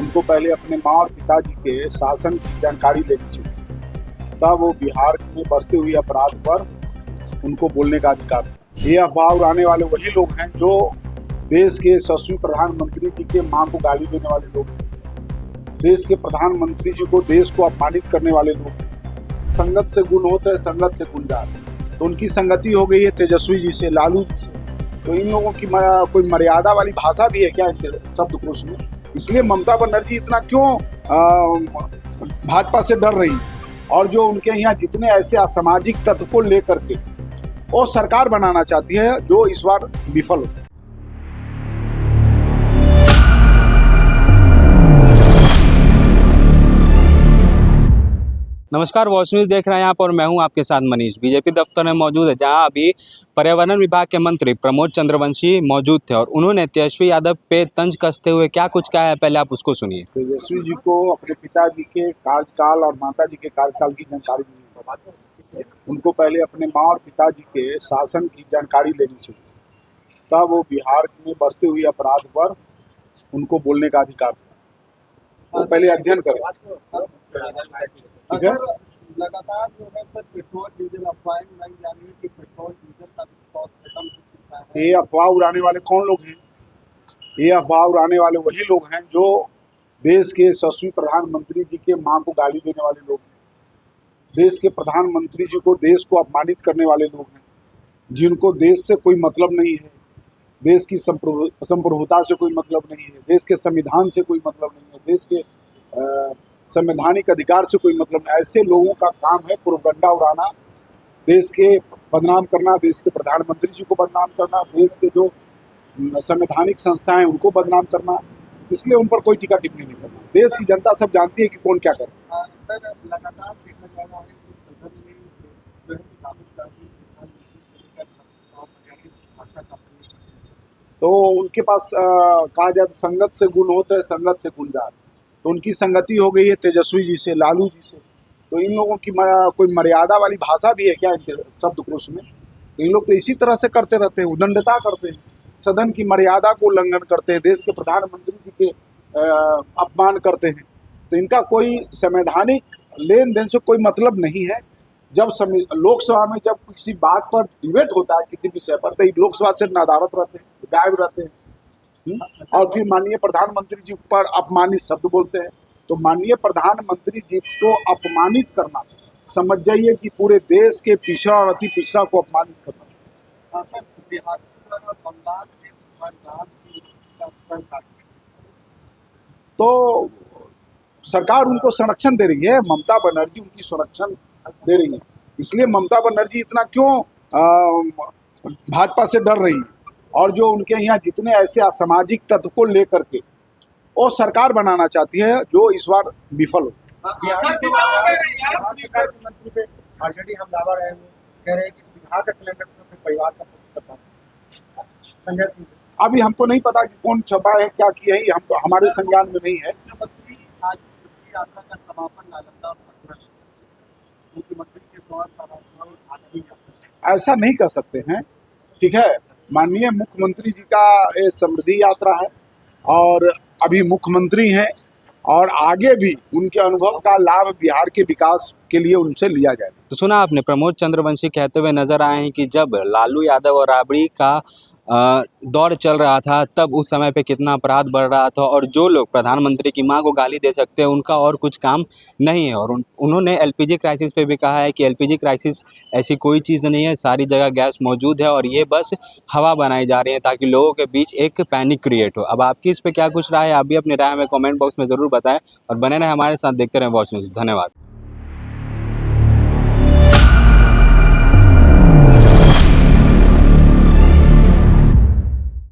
उनको पहले अपने माँ और पिताजी के शासन की जानकारी लेनी चाहिए, तब वो बिहार में बढ़ते हुए अपराध पर उनको बोलने का अधिकार है। ये अफवाह उड़ाने वाले वही लोग हैं जो देश के यशस्वी प्रधानमंत्री जी के मां को गाली देने वाले लोग हैं, देश के प्रधानमंत्री जी को देश को अपमानित करने वाले लोग हैं। संगत से गुण होता है, संगत से गुण जाता है। तो उनकी संगति हो गई है तेजस्वी जी से, लालू जी से। तो इन लोगों की कोई मर्यादा वाली भाषा भी है क्या इनके शब्दकोश में? इसलिए ममता बनर्जी इतना क्यों भाजपा से डर रही, और जो उनके यहाँ जितने ऐसे असामाजिक तत्व को लेकर के वो सरकार बनाना चाहती है जो इस बार विफल हो। नमस्कार, वॉच न्यूज़ देख रहे हैं आप और मैं हूं आपके साथ मनीष। बीजेपी दफ्तर में मौजूद है जहां अभी पर्यावरण विभाग के मंत्री प्रमोद चंद्रवंशी मौजूद थे और उन्होंने तेजस्वी यादव पे तंज कसते हुए क्या कुछ कहा है, पहले आप उसको सुनिए। तेजस्वी जी को अपने पिताजी के कार्यकाल और माताजी के कार्यकाल की जानकारी नहीं है। उनको पहले अपने माँ और पिताजी के शासन की जानकारी लेनी चाहिए, तब वो बिहार में बढ़ते हुए अपराध पर उनको बोलने का अधिकार है। वो पहले अध्ययन करें। ठीक है? लगातार जो है सर पेट्रोल डीजल अफवाहें उड़ाई जा रही है कि पेट्रोल डीजल का स्टॉक खत्म हो चुका है। ये अफवाह उड़ाने वाले कौन लोग हैं? ये अफवाह उड़ाने वाले वही लोग हैं जो देश के यशस्वी प्रधानमंत्री जी के मां को गाली देने वाले लोग हैं, देश के प्रधानमंत्री जी को देश को अपमानित करने वाले लोग हैं, जिनको देश से कोई मतलब नहीं है, देश की संप्रभुता से कोई मतलब नहीं है, देश के संविधान से कोई मतलब नहीं है, देश के संवैधानिक अधिकार से कोई मतलब नहीं। ऐसे लोगों का काम है प्रोपेगेंडा उड़ाना, देश के बदनाम करना, देश के प्रधानमंत्री जी को बदनाम करना, देश के जो संवैधानिक संस्थाएं हैं उनको बदनाम करना। इसलिए उन पर कोई टीका टिप्पणी नहीं करना। देश की जनता सब जानती है कि कौन क्या कर रहा है। सर लगातार देखा जा रहा है कि सदन में जो है राहुल गांधी भाषा का तो उनके पास कहा जाए तो संगत से गुण होता है, संगत से गुण जाता है। तो उनकी संगति हो गई है तेजस्वी जी से, लालू जी से। तो इन लोगों की कोई मर्यादा वाली भाषा भी है क्या इनके शब्दकोश में? तो इन लोग तो इसी तरह से करते रहते हैं, उदंडता करते हैं, सदन की मर्यादा को उल्लंघन करते हैं, देश के प्रधानमंत्री जी के अपमान करते हैं। तो इनका कोई संवैधानिक लेन देन से कोई मतलब नहीं है। जब लोकसभा में जब किसी बात पर डिबेट होता है किसी विषय पर, तो लोकसभा से नदारत रहते हैं, गायब रहते हैं, और फिर माननीय प्रधानमंत्री जी पर अपमानित शब्द बोलते हैं। तो माननीय प्रधानमंत्री जी को अपमानित करना समझ जाइए कि पूरे देश के पिछड़ा और अति पिछड़ा को अपमानित करना। तो सरकार उनको संरक्षण दे रही है, ममता बनर्जी उनकी संरक्षण दे रही है। इसलिए ममता बनर्जी इतना क्यों भाजपा से डर रही है, और जो उनके यहाँ जितने ऐसे असामाजिक तत्व को लेकर के वो सरकार बनाना चाहती है जो इस बार विफल हो। मंत्री पे ऑलरेडी हमलावर है, वो कह रहे हैं कि बिहार का कैलेंडर अपने परिवार का करता है। संजय सिंह अभी हमको नहीं पता कि कौन छपा है, क्या किया है, हमको हमारे संज्ञान में नहीं है। मुख्यमंत्री आज यात्रा का समापन नालंदा पटना मुख्यमंत्री के तौर पर ऐसा नहीं कर सकते हैं। ठीक है, माननीय मुख्यमंत्री जी का ये समृद्धि यात्रा है और अभी मुख्यमंत्री हैं, और आगे भी उनके अनुभव का लाभ बिहार के विकास के लिए उनसे लिया जाएगा। तो सुना आपने, प्रमोद चंद्रवंशी कहते हुए नजर आए हैं कि जब लालू यादव और राबड़ी का दौर चल रहा था तब उस समय पे कितना अपराध बढ़ रहा था, और जो लोग प्रधानमंत्री की मां को गाली दे सकते हैं उनका और कुछ काम नहीं है। और उन्होंने एलपीजी क्राइसिस पे भी कहा है कि एलपीजी क्राइसिस ऐसी कोई चीज़ नहीं है, सारी जगह गैस मौजूद है और ये बस हवा बनाई जा रही है ताकि लोगों के बीच एक पैनिक क्रिएट हो। अब आपकी इस पर क्या कुछ राय है, आप भी अपनी राय में कॉमेंट बॉक्स में ज़रूर बताएं और बने रहें हमारे साथ, देखते रहें वॉच न्यूज़। धन्यवाद।